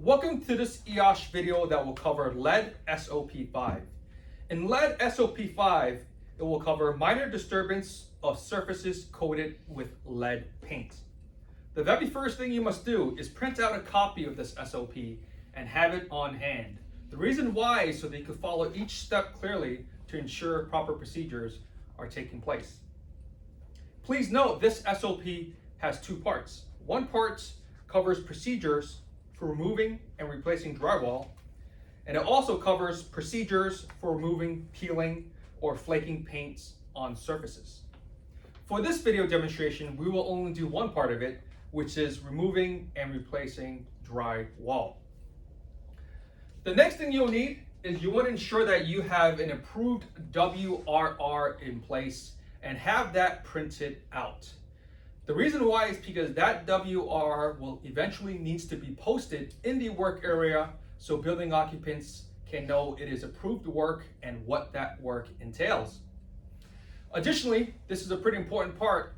Welcome to this EOS video that will cover lead SOP5. In lead SOP5, it will cover minor disturbance of surfaces coated with lead paint. The very first thing you must do is print out a copy of this SOP and have it on hand. The reason why is so that you can follow each step clearly to ensure proper procedures are taking place. Please note this SOP has two parts. One part covers procedures for removing and replacing drywall, and it also covers procedures for removing, peeling, or flaking paints on surfaces. For this video demonstration, we will only do one part of it, which is removing and replacing drywall. The next thing you'll need is you want to ensure that you have an approved WRR in place and have that printed out. The reason why is because that WRR will eventually needs to be posted in the work area so building occupants can know it is approved work and what that work entails. Additionally, this is a pretty important part.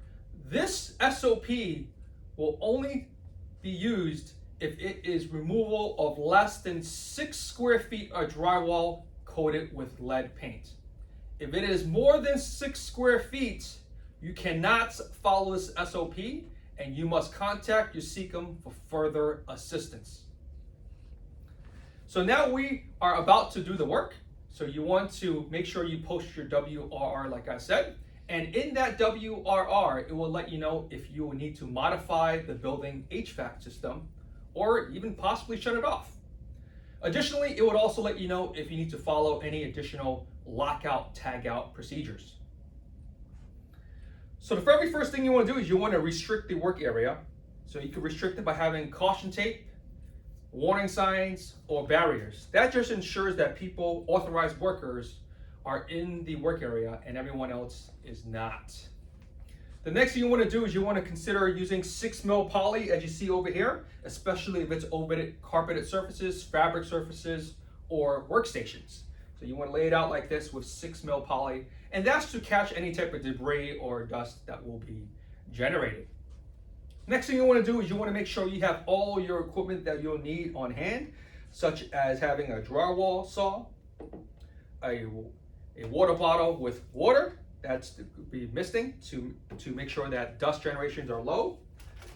This SOP will only be used if it is removal of less than 6 square feet of drywall coated with lead paint. If it is more than 6 square feet, you cannot follow this SOP and you must contact your SECM for further assistance. So now we are about to do the work. So you want to make sure you post your WRR like I said. And in that WRR, it will let you know if you will need to modify the building HVAC system or even possibly shut it off. Additionally, it would also let you know if you need to follow any additional lockout, tagout procedures. So the very first thing you want to do is you want to restrict the work area. So you can restrict it by having caution tape, warning signs, or barriers. That just ensures that people, authorized workers, are in the work area and everyone else is not. The next thing you want to do is you want to consider using 6mm poly as you see over here, especially if it's over carpeted surfaces, fabric surfaces, or workstations. So you want to lay it out like this with 6mm poly, and that's to catch any type of debris or dust that will be generated. Next thing you want to do is you want to make sure you have all your equipment that you'll need on hand, such as having a drywall saw, a water bottle with water that's to be misting to make sure that dust generations are low.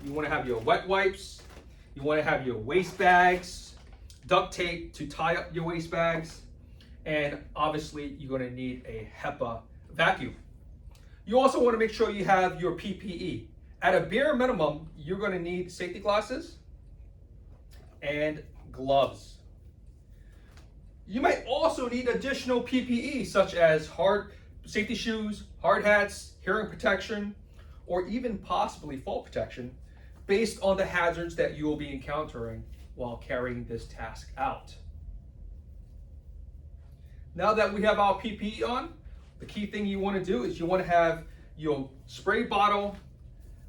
You want to have your wet wipes. You want to have your waste bags, duct tape to tie up your waste bags, and obviously you're going to need a HEPA vacuum. You also want to make sure you have your PPE. At a bare minimum, you're going to need safety glasses and gloves. You might also need additional PPE such as hard safety shoes, hard hats, hearing protection, or even possibly fall protection based on the hazards that you will be encountering while carrying this task out. Now that we have our PPE on, the key thing you want to do is you want to have your spray bottle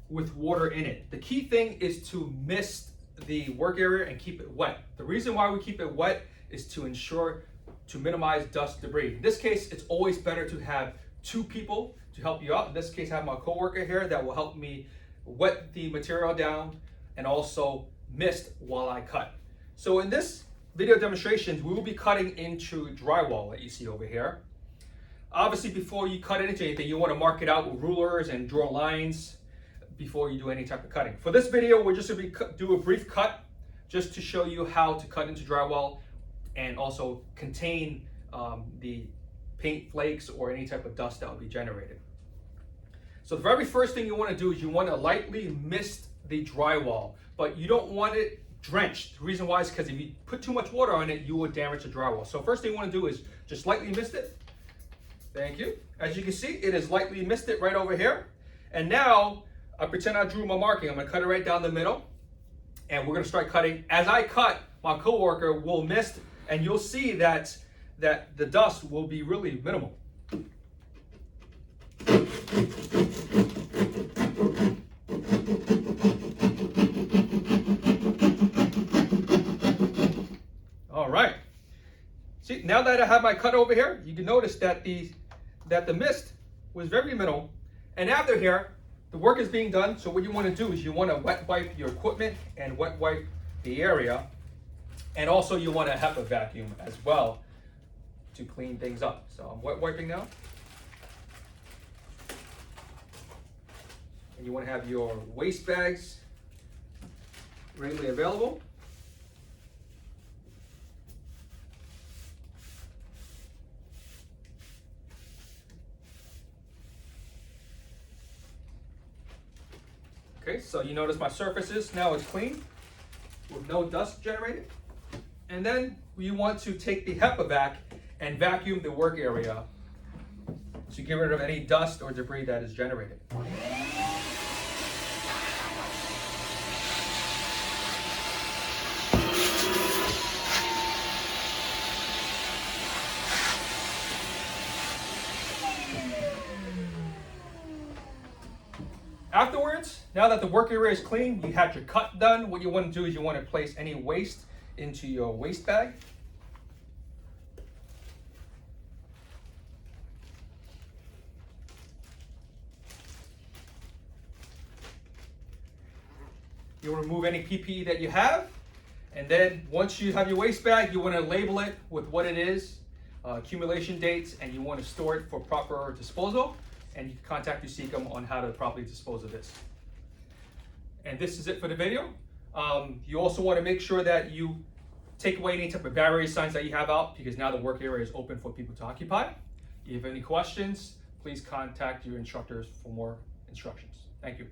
with water in it. The key thing is to mist the work area and keep it wet. The reason why we keep it wet is to ensure to minimize dust debris. In this case, it's always better to have 2 people to help you out. In this case, I have my coworker here that will help me wet the material down and also mist while I cut. So in this video demonstration, we will be cutting into drywall that you see over here. Obviously, before you cut into anything, you want to mark it out with rulers and draw lines before you do any type of cutting. For this video, we're just going to do a brief cut just to show you how to cut into drywall and also contain the paint flakes or any type of dust that will be generated. So the very first thing you want to do is you want to lightly mist the drywall, but you don't want it drenched. The reason why is because if you put too much water on it, you will damage the drywall. So first thing you want to do is just lightly mist it. Thank you. As you can see, it is lightly misted right over here. And now I pretend I drew my marking. I'm going to cut it right down the middle, and we're going to start cutting. As I cut, my coworker will mist, and you'll see that the dust will be really minimal. All right. See, now that I have my cut over here, you can notice that the mist was very minimal. And after here, the work is being done. So what you want to do is you want to wet wipe your equipment and wet wipe the area And also you want a HEPA vacuum as well to clean things up. So I'm wet wiping now. And you want to have your waste bags readily available. Okay, so you notice my surfaces now is clean with no dust generated. And then you want to take the HEPA vac and vacuum the work area to get rid of any dust or debris that is generated. Afterwards, now that the work area is clean, you had your cut done, what you want to do is you want to place any waste into your waste bag. You'll remove any PPE that you have, and then once you have your waste bag, you want to label it with what it is, accumulation dates, and you want to store it for proper disposal. And you can contact your SECM on how to properly dispose of this. And this is it for the video. You also want to make sure that you take away any type of barrier signs that you have out, because now the work area is open for people to occupy. If you have any questions, please contact your instructors for more instructions. Thank you.